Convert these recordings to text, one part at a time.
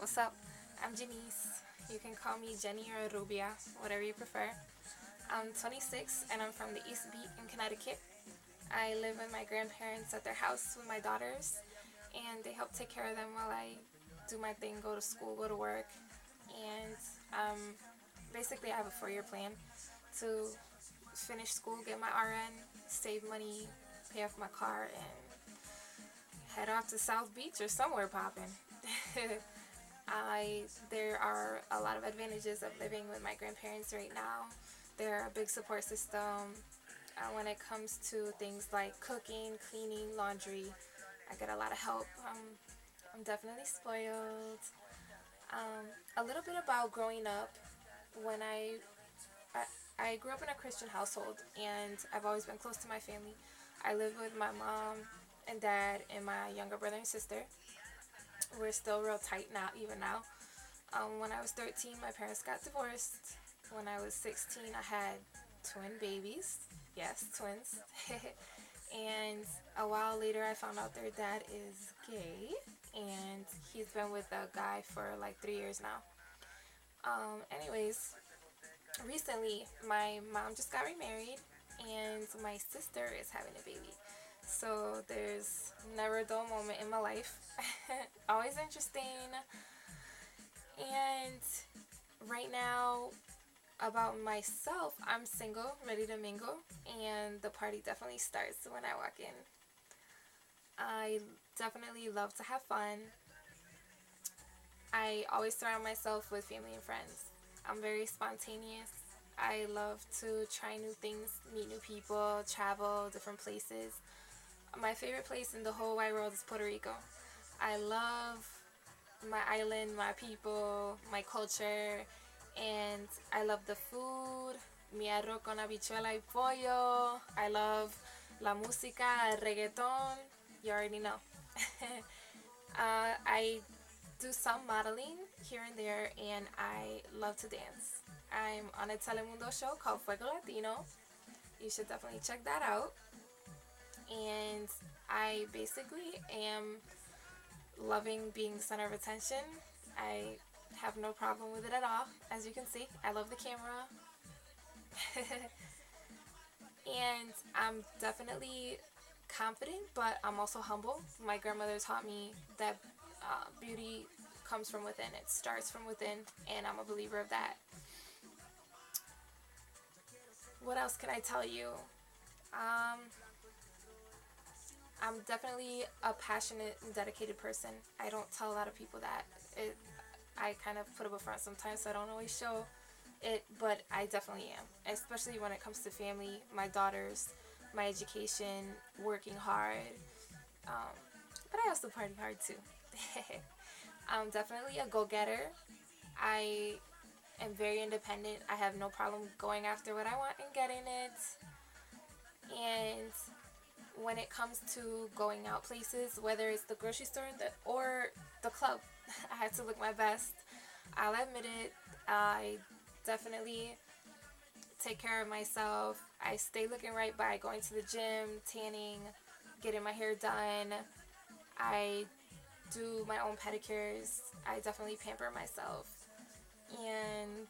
What's up? I'm Jenese. You can call me Jenny or Rubia, whatever you prefer. I'm 26 and I'm from the East Beat in Connecticut. I live with my grandparents at their house with my daughters, and they help take care of them while I do my thing, go to school, go to work. And basically, I have a 4 year plan to finish school, get my RN, save money, pay off my car, and head off to South Beach or somewhere popping. There are a lot of advantages of living with my grandparents right now. They're a big support system when it comes to things like cooking, cleaning, laundry. I get a lot of help. I'm definitely spoiled. A little bit about growing up. When I grew up in a Christian household, and I've always been close to my family. I live with my mom and dad and my younger brother and sister. We're still real tight now, even now. When I was 13, my parents got divorced. When I was 16, I had twin babies. Yes, twins. And a while later, I found out their dad is gay, and he's been with a guy for like 3 years now. Anyways, recently, my mom just got remarried, and my sister is having a baby. So there's never a dull moment in my life. Always interesting. And right now, about myself, I'm single, ready to mingle, and the party definitely starts when I walk in. I definitely love to have fun. I always surround myself with family and friends. I'm very spontaneous. I love to try new things, meet new people, travel different places. My favorite place in the whole wide world is Puerto Rico. I love my island, my people, my culture, and I love the food. Mi arroz con habichuela y pollo. I love la música, el reggaeton. You already know. I do some modeling here and there, and I love to dance. I'm on a Telemundo show called Fuego Latino. You should definitely check that out. And I basically am loving being the center of attention. I have no problem with it at all. As you can see, I love the camera. And I'm definitely confident, but I'm also humble. My grandmother taught me that beauty comes from within, it starts from within, and I'm a believer of that. What else can I tell you? Um, I'm definitely a passionate and dedicated person. I don't tell a lot of people that. I kind of put up a front sometimes, so I don't always show it, but I definitely am. Especially when it comes to family, my daughters, my education, working hard. Um, but I also party hard too. I'm definitely a go-getter. I am very independent. I have no problem going after what I want and getting it. And when it comes to going out places, whether it's the grocery store or the club, I have to look my best. I'll admit it. I definitely take care of myself. I stay looking right by going to the gym, tanning, getting my hair done. I do my own pedicures. I definitely pamper myself. And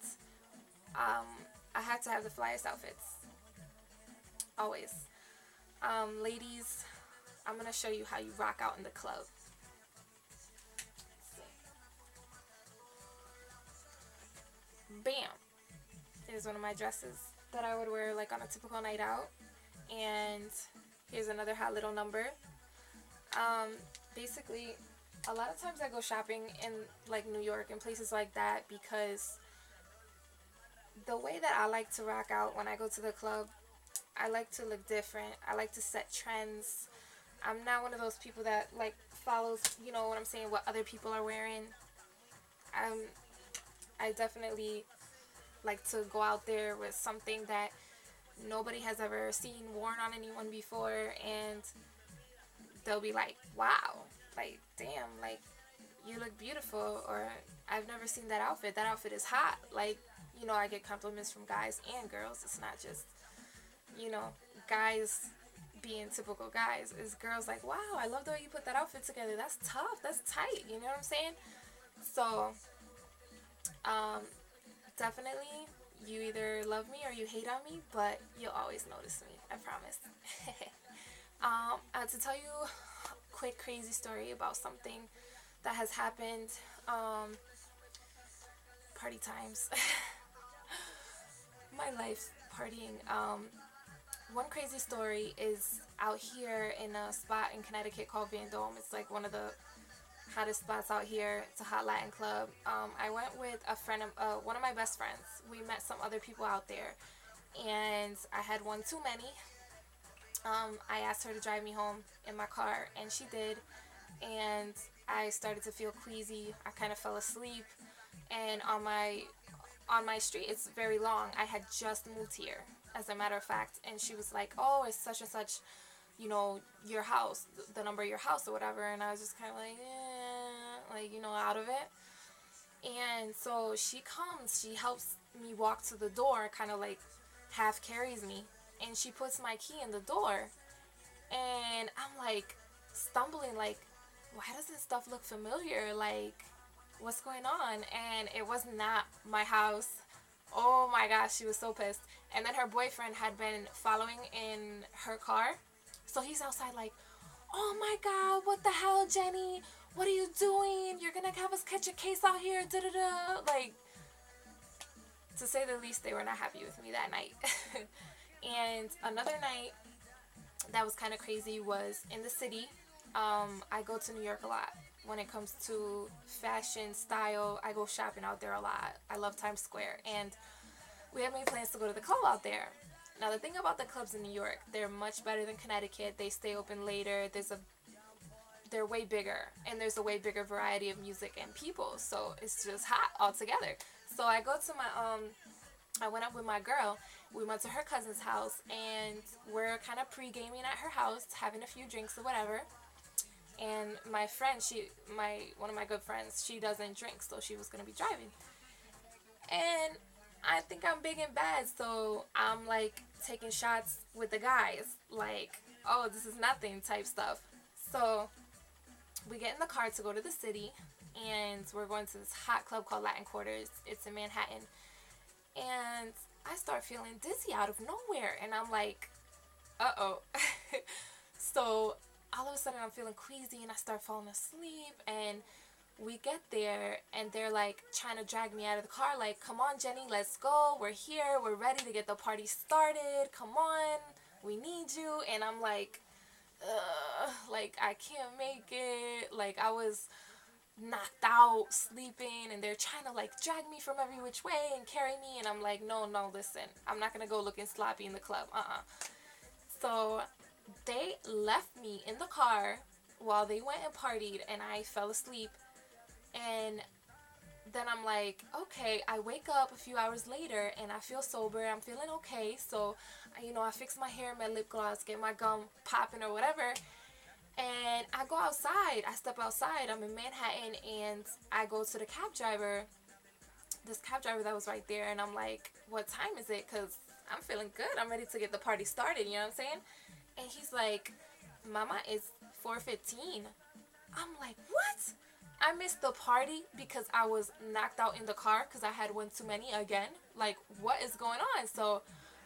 um, I have to have the flyest outfits. Always. Ladies, I'm going to show you how you rock out in the club. Bam! Here's one of my dresses that I would wear like on a typical night out. And here's another hot little number. Um, Basically, a lot of times I go shopping in like New York and places like that because the way that I like to rock out when I go to the club, I like to look different. I like to set trends. I'm not one of those people that like follows, you know what I'm saying, what other people are wearing. I'm I definitely like to go out there with something that nobody has ever seen worn on anyone before, and they'll be like, wow, like, damn, like, you look beautiful, or I've never seen that outfit. That outfit is hot. Like, I get compliments from guys and girls. It's not just, guys being typical guys. It's girls like, wow, I love the way you put that outfit together. That's tough. That's tight. You know what I'm saying? So, um, definitely, you either love me or you hate on me, but you'll always notice me. I promise. To tell you a quick crazy story about something that has happened. Um, Party times. My life's partying. One crazy story is out here in a spot in Connecticut called Van Dome. It's like one of the hottest spots out here. It's a hot Latin club. I went with a friend, of, one of my best friends. We met some other people out there, and I had one too many. I asked her to drive me home in my car, and she did. And I started to feel queasy. I kind of fell asleep, and on my street, it's very long. I had just moved here, as a matter of fact, and she was like, "Oh, it's such and such, your house, the number of your house or whatever." And I was just kind of like, like, out of it. And so she comes, she helps me walk to the door, kind of like half carries me, and she puts my key in the door, and I'm like stumbling, like, why does this stuff look familiar? Like, what's going on? And it was not my house. Oh my gosh, she was so pissed. And then her boyfriend had been following in her car. So he's outside like, "Oh my god, what the hell, Jenny? What are you doing? You're gonna have us catch a case out here, da da da." Like, to say the least, they were not happy with me that night. And another night that was kind of crazy was in the city. I go to New York a lot. When it comes to fashion, style, I go shopping out there a lot. I love Times Square. And we have made plans to go to the club out there. Now, the thing about the clubs in New York, they're much better than Connecticut. They stay open later. They're way bigger, and there's a way bigger variety of music and people. So it's just hot altogether. So I go to I went up with my girl. We went to her cousin's house, and we're kind of pre-gaming at her house, having a few drinks or whatever. And my friend, one of my good friends, she doesn't drink, so she was gonna be driving. And I think I'm big and bad, so I'm like taking shots with the guys, like, "Oh, this is nothing" type stuff. So we get in the car to go to the city, and we're going to this hot club called Latin Quarters. It's in Manhattan. And I start feeling dizzy out of nowhere, and I'm like, uh-oh. So all of a sudden I'm feeling queasy, and I start falling asleep, and we get there, and they're like trying to drag me out of the car, like, "Come on, Jenny, let's go. We're here. We're ready to get the party started. Come on. We need you." And I'm like, like, I can't make it. Like, I was knocked out, sleeping, and they're trying to like drag me from every which way and carry me, and I'm like, no, no, listen, I'm not gonna go looking sloppy in the club. So they left me in the car while they went and partied, and I fell asleep. And then I'm like, okay, I wake up a few hours later, and I feel sober. I'm feeling okay. So I fix my hair, my lip gloss, get my gum popping or whatever. And I go outside. I step outside. I'm in Manhattan, and I go to the cab driver, this cab driver that was right there, and I'm like, "What time is it? Because I'm feeling good. I'm ready to get the party started." You know what I'm saying? And he's like, "Mama, it's 4:15. I'm like, "What?" I missed the party because I was knocked out in the car because I had one too many again. Like, what is going on? So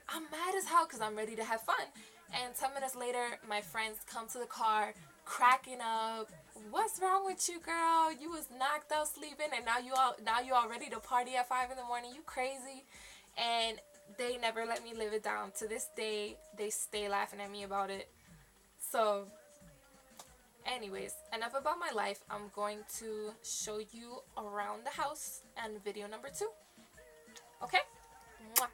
I'm mad as hell because I'm ready to have fun. And 10 minutes later, my friends come to the car, cracking up. "What's wrong with you, girl? You was knocked out sleeping, and now you all ready to party at 5 in the morning. You crazy?" And they never let me live it down. To this day, they stay laughing at me about it. So, anyways, enough about my life. I'm going to show you around the house and video number 2. Okay? Mwah.